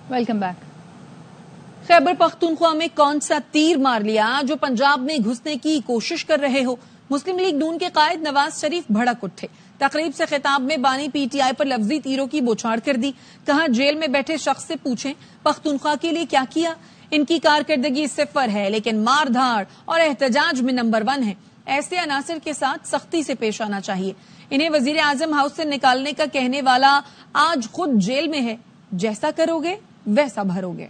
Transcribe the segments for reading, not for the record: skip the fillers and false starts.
Welcome back. Khyber Pakhtunkhwa में कौन सा तीर मार लिया जो पंजाब में घुसने की कोशिश कर रहे हो? मुस्लिम लीग नून के कायद नवाज शरीफ भड़क उठे। तकरीब से खिताब में बानी पीटीआई पर लफ्जी तीरों की बौछार कर दी। कहा जेल में बैठे शख्स से पूछें पख्तूनख्वा के लिए क्या किया। इनकी कारकर्दगी सिफर है लेकिन मार धाड़ और एहतजाज में नंबर 1 है। ऐसे अनासर के साथ सख्ती से पेश आना चाहिए। इन्हें वजीर आजम हाउस से निकालने का कहने वाला आज खुद जेल में है। जैसा करोगे वैसा भरोगे।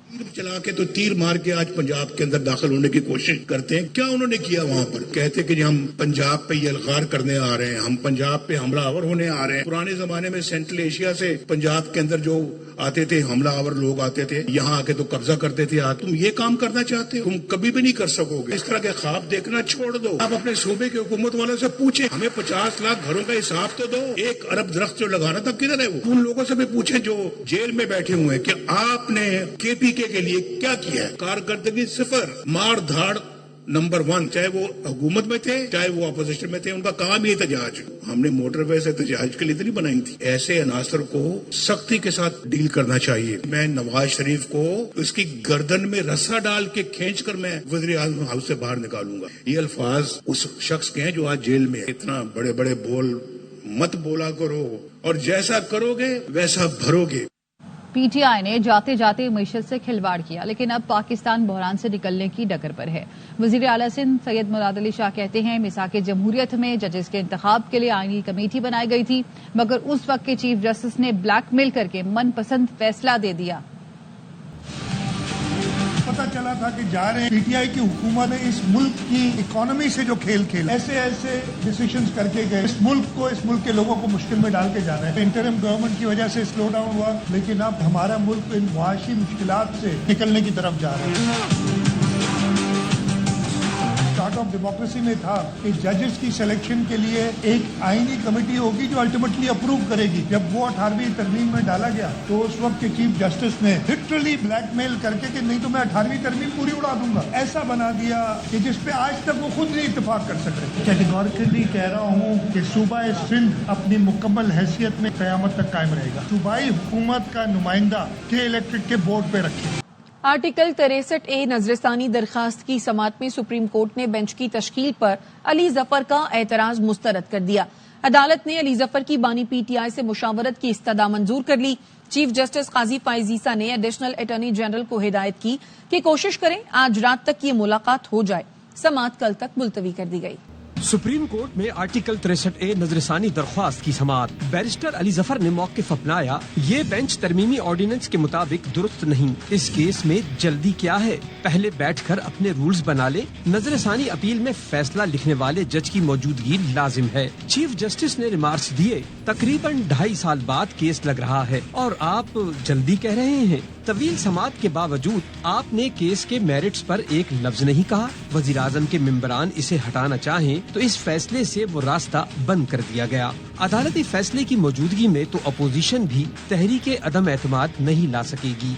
तीर चला के तो तीर मार के आज पंजाब के अंदर दाखिल होने की कोशिश करते हैं। क्या उन्होंने किया वहाँ पर? कहते कि हम पंजाब पे यलगार करने आ रहे हैं, हम पंजाब पे हमलावर होने आ रहे हैं। पुराने जमाने में सेंट्रल एशिया से पंजाब के अंदर जो आते थे हमलावर लोग आते थे, यहाँ आके तो कब्जा करते थे। तुम ये काम करना चाहते हो? तुम कभी भी नहीं कर सकोगे। इस तरह के ख्वाब देखना छोड़ दो। आप अपने सूबे के हुकूमत वालों से पूछे, हमें 50 लाख घरों का हिसाब तो दो। 1 अरब दरख्त जो लगाना था किधर है वो? उन लोगों से भी पूछे जो जेल में बैठे हुए हैं कि आपने केपीके के लिए क्या किया है? कारकर्दगी सिफर, मार धाड़ नंबर 1। चाहे वो हुकूमत में थे चाहे वो अपोजिशन में थे, उनका काम ही एहतजाज। हमने मोटरवे से एहतजाज के लिए तो नहीं बनाई थी। ऐसे अनासर को सख्ती के साथ डील करना चाहिए। मैं नवाज शरीफ को उसकी गर्दन में रस्सा डाल के खींच कर मैं वज़ीर आज़म हाउस से बाहर निकालूंगा। ये अल्फाज उस शख्स के हैं जो आज जेल में है। इतना बड़े बड़े बोल मत बोला करो और जैसा करोगे वैसा भरोगे। पीटीआई ने जाते जाते मईशत से खिलवाड़ किया लेकिन अब पाकिस्तान बहरान से निकलने की डगर पर है। वजीर आला सिंध सैयद मुराद अली शाह कहते हैं मिसाक जमहूरियत में जजेस के इंतखाब के लिए आईनी कमेटी बनाई गई थी मगर उस वक्त के चीफ जस्टिस ने ब्लैकमेल करके मनपसंद फैसला दे दिया। पता चला था कि जा रहे हैं पीटीआई की हुकूमत ने इस मुल्क की इकोनॉमी से जो खेल खेला, ऐसे डिसीजंस करके गए। इस मुल्क के लोगों को मुश्किल में डाल के जा रहे हैं। इंटरिम गवर्नमेंट की वजह से स्लो डाउन हुआ लेकिन अब हमारा मुल्क इन मुआशी मुश्किलात से निकलने की तरफ जा रहा है। स्टार्ट ऑफ डेमोक्रेसी में था कि जजेस की सिलेक्शन के लिए एक आईनी कमेटी होगी जो अल्टीमेटली अप्रूव करेगी। जब वो 18वीं तरमीम में डाला गया तो उस वक्त के चीफ जस्टिस ने लिटरली ब्लैकमेल करके कि नहीं तो मैं 18वीं तरमीम पूरी उड़ा दूंगा, ऐसा बना दिया कि जिसपे आज तक वो खुद नहीं इत्तेफाक कर सक रहे। कैटेगोरिकली कह रहा हूँ कि सूबा सिंध अपनी मुकम्मल हैसियत में क़यामत तक कायम रहेगा। सूबाई हुकूमत का नुमाइंदा के इलेक्टेड के बोर्ड पे रखे। आर्टिकल 63A नजरसानी दरखास्त की समाअत में सुप्रीम कोर्ट ने बेंच की तश्कील पर अली जफर का एतराज मुस्तरद कर दिया। अदालत ने अली जफर की बानी पीटीआई से मुशावरत की इस्तदा मंजूर कर ली। चीफ जस्टिस काजी फाइज ईसा ने एडिशनल अटॉर्नी जनरल को हिदायत की कि कोशिश करें आज रात तक ये मुलाकात हो जाए। समाअत कल तक मुलतवी कर दी गई। सुप्रीम कोर्ट में आर्टिकल 63A नजरसानी दरख्वास्त की समाअत। बैरिस्टर अली जफर ने मौक़िफ़ अपनाया, ये बेंच तरमीमी ऑर्डिनेंस के मुताबिक दुरुस्त नहीं। इस केस में जल्दी क्या है? पहले बैठकर अपने रूल्स बना ले। नजरसानी अपील में फैसला लिखने वाले जज की मौजूदगी लाजिम है। चीफ जस्टिस ने रिमार्क्स दिए, तकरीबन 2.5 साल बाद केस लग रहा है और आप जल्दी कह रहे हैं। तवील समाअत के बावजूद आपने केस के मेरिट्स पर एक लफ्ज नहीं कहा। वजीर आजम के मेंबरान इसे हटाना चाहें तो इस फैसले से वो रास्ता बंद कर दिया गया। अदालती फैसले की मौजूदगी में तो अपोजिशन भी तहरीक अदम एतमाद नहीं ला सकेगी।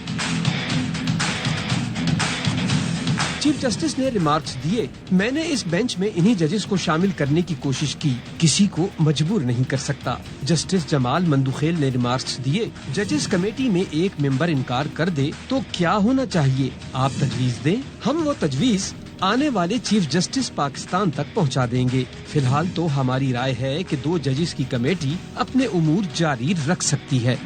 चीफ जस्टिस ने रिमार्क्स दिए, मैंने इस बेंच में इन्हीं जजेस को शामिल करने की कोशिश की, किसी को मजबूर नहीं कर सकता। जस्टिस जमाल मंदुखेल ने रिमार्क्स दिए, जजेस कमेटी में एक मेंबर इनकार कर दे तो क्या होना चाहिए? आप तजवीज दें, हम वो तजवीज आने वाले चीफ जस्टिस पाकिस्तान तक पहुंचा देंगे। फिलहाल तो हमारी राय है कि 2 जजेस की कमेटी अपने उमूर जारी रख सकती है।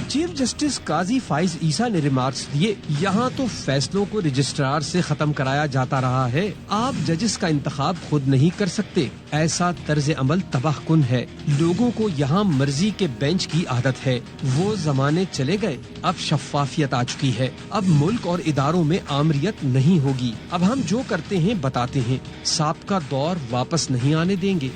चीफ जस्टिस काजी फाइज ईसा ने रिमार्क्स दिए, यहाँ तो फैसलों को रजिस्ट्रार से खत्म कराया जाता रहा है। आप जजेस का इंतखाब खुद नहीं कर सकते। ऐसा तर्ज अमल तबाहकुन है। लोगों को यहाँ मर्जी के बेंच की आदत है। वो जमाने चले गए, अब शफाफियत आ चुकी है। अब मुल्क और इदारों में आमरियत नहीं होगी। अब हम जो करते हैं बताते हैं, साबका दौर वापस नहीं आने देंगे।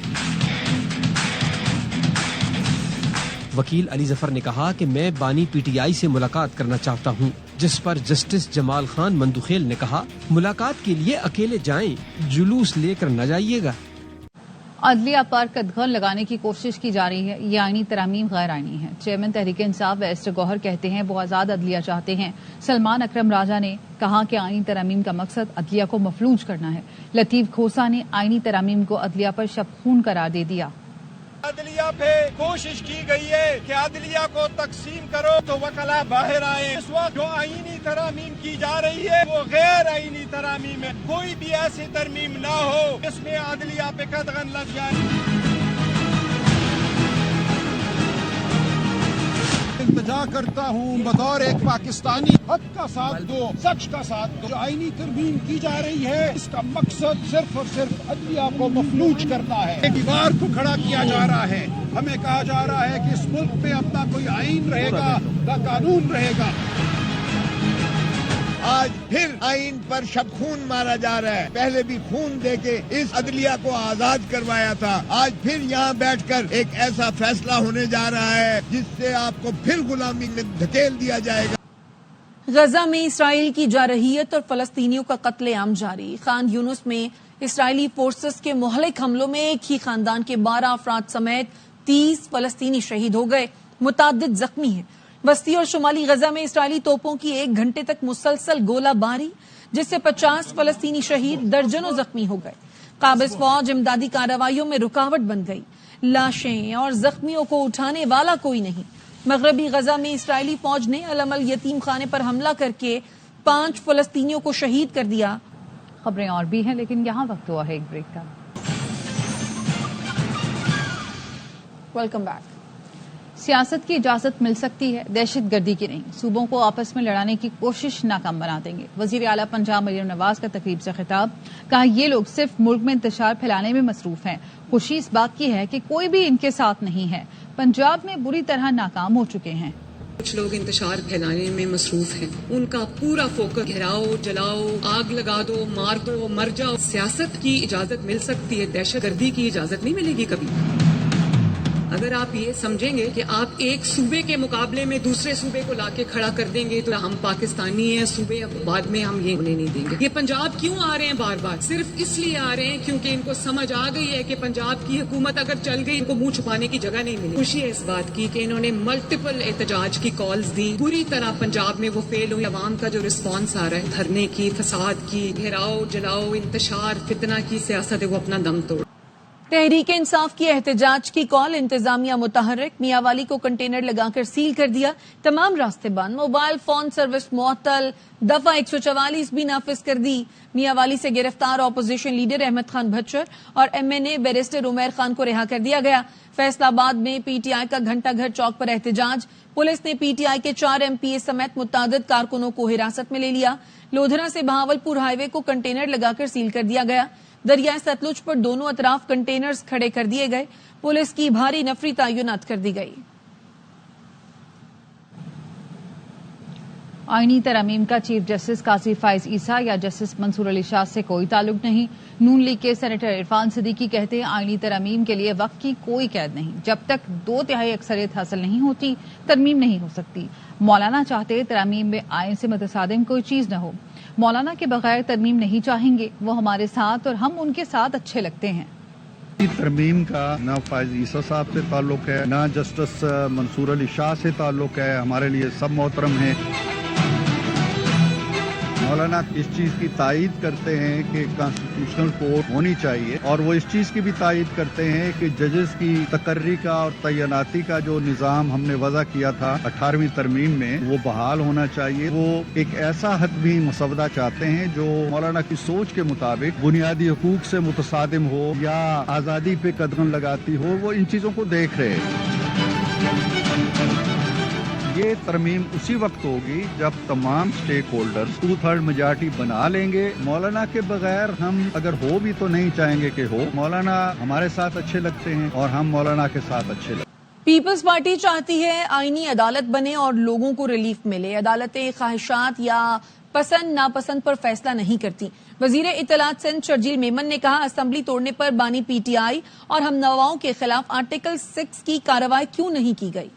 वकील अली जफर ने कहा कि मैं बानी पीटीआई से मुलाकात करना चाहता हूं, जिस पर जस्टिस जमाल खान मंदुखेल ने कहा, मुलाकात के लिए अकेले जाएं, जुलूस लेकर न जाइएगा। अदलिया पर कदगन लगाने की कोशिश की जा रही है। ये आईनी तरामीम गैर आईनी है। चेयरमैन तहरीक इंसाफ एस्टर गौहर कहते हैं वो आजाद अदलिया चाहते हैं। सलमान अकरम राजा ने कहा कि आईनी तरामीम का मकसद अदलिया को मफलूज करना है। लतीफ खोसा ने आईनी तरामीम को अदलिया पर शब खून करार दे दिया। عدلیہ پہ کوشش کی گئی ہے کہ عدلیہ کو تقسیم کرو تو وکلا باہر آئے. اس وقت جو آئینی ترامیم کی جا رہی ہے وہ غیر آئینی ترامیم ہے. کوئی بھی ایسی ترمیم نہ ہو جس میں عدلیہ پہ قدغن لگ جائے. التجا کرتا ہوں بطور ایک پاکستانی، حق کا ساتھ دو، سچ کا ساتھ دو. جو آئینی ترمیم کی جا رہی ہے اس کا مقصد صرف اور صرف عدلیہ کو مفلوج کرنا ہے. ایک دیوار کو کھڑا کیا جا رہا ہے. ہمیں کہا جا رہا ہے کہ اس ملک میں اپنا کوئی آئین رہے گا، نہ قانون رہے گا. آج پھر آئین پر شب خون مارا جا رہا ہے. پہلے بھی خون دے کے اس عدلیہ کو آزاد کروایا تھا. آج پھر یہاں بیٹھ کر ایک ایسا فیصلہ ہونے جا رہا ہے جس سے آپ کو پھر غلامی میں دھکیل دیا جائے گا. غزہ میں اسرائیل کی جارحیت اور فلسطینیوں کا قتل عام جاری. خان یونس میں اسرائیلی فورسز کے مہلک حملوں میں ایک ہی خاندان کے 12 افراد سمیت 30 فلسطینی شہید ہو گئے، متعدد زخمی ہیں. وسطی اور شمالی غزہ میں اسرائیلی توپوں کی 1 گھنٹے تک مسلسل گولہ باری جس سے 50 فلسطینی شہید، درجنوں زخمی ہو گئے. قابض فوج امدادی کارروائیوں میں رکاوٹ بن گئی. لاشیں اور زخمیوں کو اٹھانے والا کوئی نہیں. مغربی غزہ میں اسرائیلی فوج نے علم یتیم خانے پر حملہ کر کے 5 فلسطینیوں کو شہید کر دیا. خبریں اور بھی ہیں لیکن یہاں وقت ہوا ہے ایک بریک کا. Welcome back. سیاست کی اجازت مل سکتی ہے، دہشت گردی کی نہیں. صوبوں کو آپس میں لڑانے کی کوشش ناکام بنا دیں گے. وزیر اعلیٰ پنجاب مریم نواز کا تقریب سے خطاب. کہا یہ لوگ صرف ملک میں انتشار پھیلانے میں مصروف ہیں. خوشی اس بات کی ہے کہ کوئی بھی ان کے ساتھ نہیں ہے. پنجاب میں بری طرح ناکام ہو چکے ہیں. کچھ لوگ انتشار پھیلانے میں مصروف ہیں. ان کا پورا فوکس گھیراؤ، جلاؤ، آگ لگا دو، مار دو، مر جاؤ. سیاست کی اجازت مل سکتی ہے، دہشت گردی کی اجازت نہیں ملے گی کبھی. اگر آپ یہ سمجھیں گے کہ آپ ایک صوبے کے مقابلے میں دوسرے صوبے کو لا کے کھڑا کر دیں گے تو ہم پاکستانی ہیں، صوبے بعد میں ہم یہ ہونے نہیں دیں گے. یہ پنجاب کیوں آ رہے ہیں بار بار؟ صرف اس لیے آ رہے ہیں کیونکہ ان کو سمجھ آ گئی ہے کہ پنجاب کی حکومت اگر چل گئی ان کو منہ چھپانے کی جگہ نہیں ملی. خوشی ہے اس بات کی کہ انہوں نے ملٹیپل احتجاج کی کالز دی. پوری طرح پنجاب میں وہ فیل ہوئی. عوام کا جو رسپانس آ رہا ہے دھرنے کی، فساد کی، گھیراؤ جلاؤ، انتشار فتنہ کی سیاست ہے، وہ اپنا دم توڑ. تحریک انصاف کی احتجاج کی کال. انتظامیہ متحرک. میاں والی کو کنٹینر لگا کر سیل کر دیا. تمام راستے بند. موبائل فون سروس معطل. دفعہ 144 بھی نافذ کر دی. میاں والی سے گرفتار اپوزیشن لیڈر احمد خان بھچر اور MNA بیرسٹر عمیر خان کو رہا کر دیا گیا. فیصل آباد میں PTI کا گھنٹہ گھر چوک پر احتجاج. پولیس نے PTI کے 4 MPA سمیت متعدد کارکنوں کو حراست میں لے لیا. لودھرا سے بہاولپور ہائی وے کو کنٹینر لگا کر سیل کر دیا گیا. دریائے ستلج پر دونوں اطراف کنٹینرز کھڑے کر دیے گئے. پولیس کی بھاری نفری تعینات کر دی گئی. آئینی ترامیم کا چیف جسٹس قاضی فائز عیسیٰ یا جسٹس منصور علی شاہ سے کوئی تعلق نہیں. نون لیگ کے سینیٹر عرفان صدیقی کہتے ہیں آئینی ترامیم کے لیے وقت کی کوئی قید نہیں. جب تک 2/3 اکثریت حاصل نہیں ہوتی ترمیم نہیں ہو سکتی. مولانا چاہتے ترامیم میں آئین سے متصادم کوئی چیز نہ ہو. مولانا کے بغیر ترمیم نہیں چاہیں گے. وہ ہمارے ساتھ اور ہم ان کے ساتھ اچھے لگتے ہیں. ترمیم کا نہ فائز عیسیٰ صاحب سے تعلق ہے، نہ جسٹس منصور علی شاہ سے تعلق ہے. ہمارے لیے سب محترم ہیں. مولانا اس چیز کی تائید کرتے ہیں کہ کانسٹیٹیوشنل کورٹ ہونی چاہیے، اور وہ اس چیز کی بھی تائید کرتے ہیں کہ ججز کی تقرری کا اور تعیناتی کا جو نظام ہم نے وضع کیا تھا 18ویں ترمیم میں وہ بحال ہونا چاہیے. وہ ایک ایسا حتمی مسودہ چاہتے ہیں جو مولانا کی سوچ کے مطابق بنیادی حقوق سے متصادم ہو یا آزادی پہ قدغن لگاتی ہو. وہ ان چیزوں کو دیکھ رہے ہیں. یہ ترمیم اسی وقت ہوگی جب تمام سٹیک ہولڈرز 2/3 میجارٹی بنا لیں گے. مولانا کے بغیر ہم اگر ہو بھی تو نہیں چاہیں گے کہ ہو. مولانا ہمارے ساتھ اچھے لگتے ہیں اور ہم مولانا کے ساتھ اچھے لگتے ہیں. پیپلز پارٹی چاہتی ہے آئینی عدالت بنے اور لوگوں کو ریلیف ملے. عدالتیں خواہشات یا پسند ناپسند پر فیصلہ نہیں کرتی. وزیر اطلاعات سندھ شرجیل میمن نے کہا اسمبلی توڑنے پر بانی PTI اور ہم نواؤں کے خلاف آرٹیکل 6 کی کارروائی کیوں نہیں کی گئی.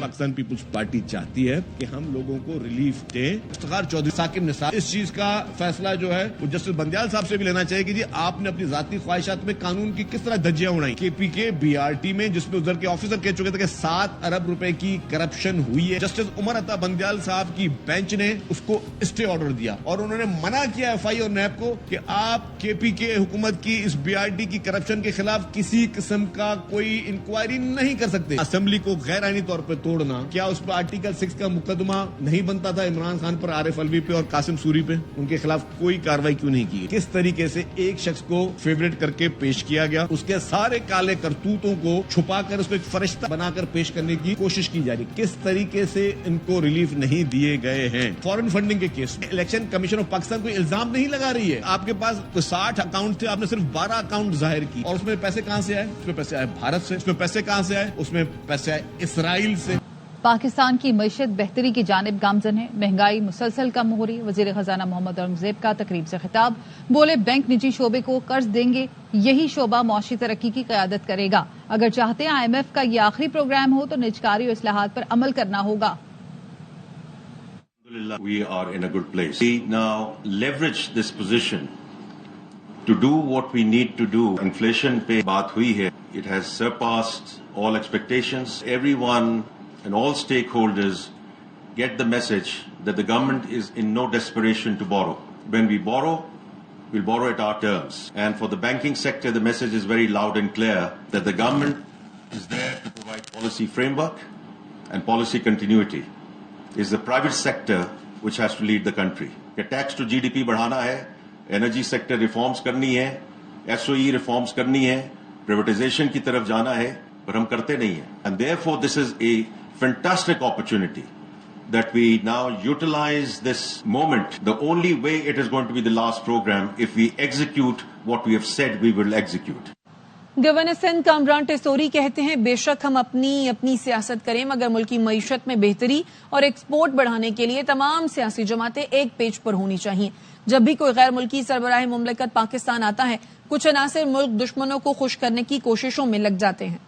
पाकिस्तान पीपुल्स पार्टी चाहती है कि हम लोगों को रिलीफ दें। इफ्तिखार चौधरी, साकिब निसार, इस चीज का फैसला जो है वो जस्टिस बंदयाल साहब से भी लेना चाहिए कि जी आपने अपनी जाती ख्वाहिशात में कानून की किस तरह धज्जियां उड़ाई। KPK BRT में जिसमें उधर के ऑफिसर कह चुके थे कि 7 अरब रुपए की करप्शन हुई है, जस्टिस उमर अता बंदयाल साहब की बेंच ने उसको स्टे ऑर्डर दिया और उन्होंने मना किया FI और NAB को कि आप KPK हुकूमत की इस BRT की करप्शन के खिलाफ किसी किस्म का कोई इंक्वायरी नहीं कर सकते। असेंबली को गैर आईनी तौर पर तोड़ना, क्या उस पर आर्टिकल 6 का मुकदमा नहीं बनता था? इमरान खान पर, आरिफ अलवी पे और कासिम सूरी पे, उनके खिलाफ कोई कार्रवाई क्यों नहीं की? किस तरीके से एक शख्स को फेवरेट करके पेश किया गया, उसके सारे काले करतूतों को छुपाकर उसको एक फरिश्ता बनाकर पेश करने की कोशिश की जा रही। किस तरीके से इनको रिलीफ नहीं दिए गए हैं? फॉरेन फंडिंग के केस में इलेक्शन कमीशन ऑफ पाकिस्तान कोई इल्जाम नहीं लगा रही है। आपके पास 60 अकाउंट थे, आपने सिर्फ 12 अकाउंट जाहिर की और उसमें पैसे कहां से आए? उसमें पैसे आए भारत से। उसमें पैसे कहां से आए? उसमें पैसे आए इसराइल से। पाकिस्तान की मईशत बेहतरी की जानिब गामजन है, महंगाई मुसलसल कम हो रही। वजीर खजाना मोहम्मद औरंगजेब का तकरीब से खिताब, बोले बैंक निजी शोबे को कर्ज देंगे, यही शोबा मौशी तरक्की की क़यादत करेगा। अगर चाहते हैं IMF का ये आखिरी प्रोग्राम हो तो निजकारी और इस्लाहात पर अमल करना होगा। We are in a good place. We now leverage this position to do what we need to do. Inflation पे बात हुई है. It has surpassed all expectations. Everyone and all stakeholders get the message that the government is in no desperation to borrow. When we borrow, we'll borrow at our terms. And for the banking sector, the message is very loud and clear that the government is there to provide policy framework and policy continuity. It's the private sector which has to lead the country. कि tax to GDP बढ़ाना है, energy sector reforms करनी है, SOE reforms करनी है, privatisation की तरफ जाना है, पर हम करते नहीं हैं. And therefore this is a fantastic opportunity that we now utilize this moment. The only way it is going to be the last program if we execute what we have said we will execute. Governor Sindh Kamran Tessori कहते हैं बेशक हम अपनी सियासत करें मगर मुल्क की मईशत में बेहतरी और एक्सपोर्ट बढ़ाने के लिए तमाम सियासी जमातें एक पेज पर होनी चाहिए. जब भी कोई गैर मुल्की सरबराह मुमलिकत पाकिस्तान आता है कुछ अनासिर मुल्क दुश्मनों को खुश करने की कोशिशों में लग जाते हैं.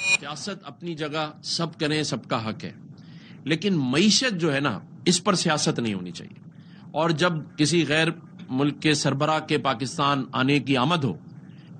सियासत अपनी जगह सब करें, सबका हक है, लेकिन मईशत जो है ना इस पर सियासत नहीं होनी चाहिए. और जब किसी गैर मुल्क के सरबराह के पाकिस्तान आने की आमद हो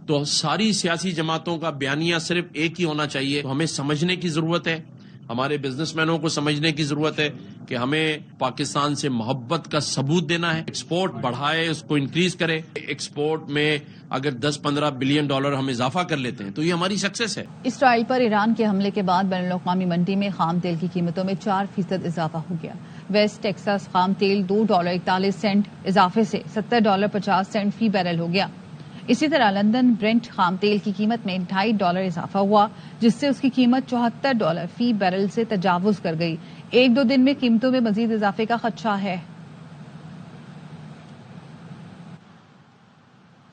तो सारी सियासी जमातों का बयानिया सिर्फ एक ही होना चाहिए. तो हमें समझने की जरूरत है, हमारे बिजनेसमैनों को समझने की जरूरत है कि हमें पाकिस्तान से मोहब्बत का सबूत देना है. एक्सपोर्ट बढ़ाए, उसको इंक्रीज करे. एक्सपोर्ट में अगर 10-15 बिलियन डॉलर हम इजाफा कर लेते हैं तो ये हमारी सक्सेस है. इसराइल पर ईरान के हमले के बाद बैनुल-अक़वामी मंडी में खाम तेल की कीमतों में 4% इजाफा हो गया. वेस्ट टेक्सास खाम तेल $2.41 इजाफे से $70.50 फी बैरल हो गया. इसी तरह लंदन ब्रेंट खाम तेल की कीमत में $2.50 इजाफा हुआ जिससे उसकी कीमत $74 फी बैरल से तजावुज कर गई. 1-2 दिन में कीमतों में मजीद इजाफे का खदशा है.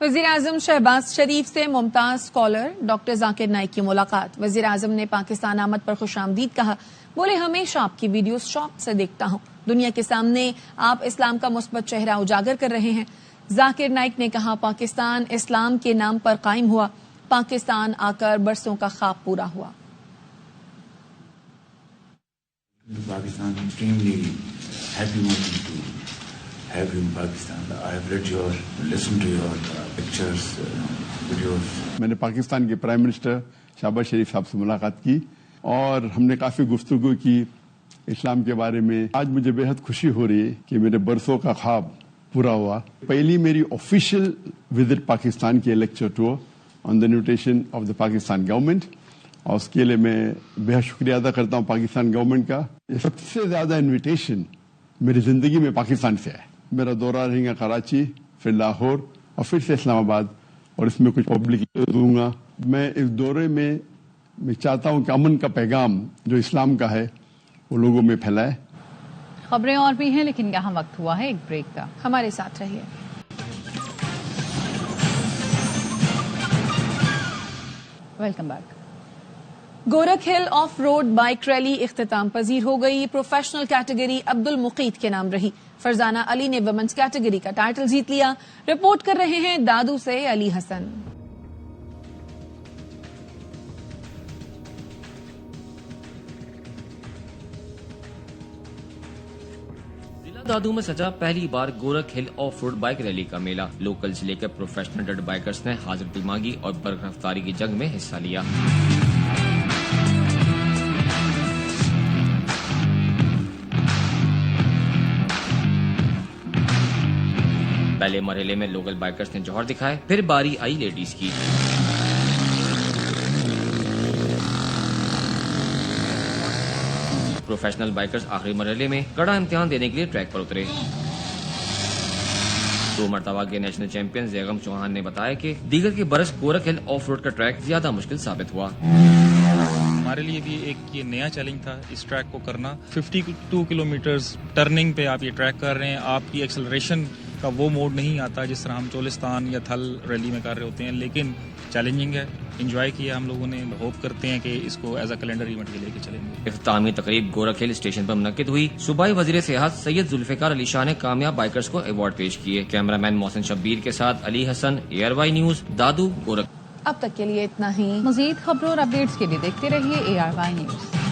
वजीर आजम शहबाज शरीफ से मुमताज स्कॉलर डॉक्टर जाकिर नाइक की मुलाकात. वजीर आजम ने पाकिस्तान आमद पर खुशामदीद कहा. बोले हमेशा आपकी वीडियो शौक से देखता हूं. दुनिया के सामने आप इस्लाम का मुस्बत चेहरा उजागर कर रहे हैं. जाकिर नाइक ने कहा पाकिस्तान इस्लाम के नाम पर कायम हुआ, पाकिस्तान आकर बरसों का ख्वाब पूरा हुआ. Pakistan extremely happy moment to have you in Pakistan. I have read your, listened to your pictures, videos. मैंने पाकिस्तान के प्राइम मिनिस्टर शहबाज शरीफ साहब से मुलाकात की और हमने काफी गुफ्तगू की इस्लाम के बारे में. आज मुझे बेहद खुशी हो रही है कि मेरे बरसों का ख्वाब पूरा हुआ. पहली मेरी ऑफिशियल विजिट पाकिस्तान की lecture tour on the invitation of the Pakistan government और उसके लिए मैं बेहद शुक्रिया अदा करता हूँ पाकिस्तान गवर्नमेंट का. ये सबसे ज्यादा इन्विटेशन मेरी जिंदगी में पाकिस्तान से है. मेरा दौरा रहेगा कराची, फिर लाहौर और फिर से इस्लामाबाद और इसमें कुछ पब्लिक दूंगा. मैं इस दौरे में मैं चाहता हूँ कि अमन का पैगाम जो इस्लाम का है वो लोगों में फैलाए. खबरें और भी हैं लेकिन यहाँ वक्त हुआ है एक ब्रेक का. हमारे साथ रहिए. Welcome back. Gorakh Hill off road bike rally इख्तिताम पजीर हो गई. प्रोफेशनल कैटेगरी अब्दुल मुकीत के नाम रही. फरजाना अली ने वुमेन्स कैटेगरी का टाइटल जीत लिया. रिपोर्ट कर रहे हैं दादू से अली हसन. دادو میں سجا پہلی بار گورکھ ہل آف روڈ بائک ریلی کا میلہ. لوکل سے لے کر پروفیشنل ڈرٹ بائکرز نے حاضری مانگی اور برق رفتاری کی جنگ میں حصہ لیا. پہلے مرحلے میں لوکل بائکرز نے جوہر دکھائے, پھر باری آئی لیڈیز کی. پروفیشنل بائکرز آخری مرحلے میں کڑا امتحان دینے کے لیے ٹریک پر اترے. 2 مرتبہ کے نیشنل چیمپئن زیغم چوہان نے بتایا کہ دیگر کے برس گورکھ ہل آف روڈ کا ٹریک زیادہ مشکل ثابت ہوا. ہمارے لیے بھی ایک یہ نیا چیلنج تھا اس ٹریک کو کرنا. 52 کلومیٹرز ٹرننگ پہ آپ یہ ٹریک کر رہے ہیں. آپ کی ایکسلریشن کا وہ موڈ نہیں آتا جس طرح ہم چولستان یا تھل ریلی میں کر رہے ہوتے ہیں, لیکن چیلنجنگ ہے. انجوائے کیا ہم لوگوں نے. ہوپ کرتے ہیں کہ اس کو ایز اے کیلنڈر ایونٹ کے لے کے چلیں گے. اختتامی تقریب گورکھ ہل اسٹیشن پر منعقد ہوئی. صوبائی وزیر سیاحت سید ذوالفقار علی شاہ نے کامیاب بائکرز کو ایوارڈ پیش کیے. کیمرہ مین محسن شبیر کے ساتھ علی حسن, ARY نیوز, دادو, گورکھ. اب تک کے لیے اتنا ہی. مزید خبروں اور اپڈیٹس کے لیے دیکھتے رہیے ARY نیوز.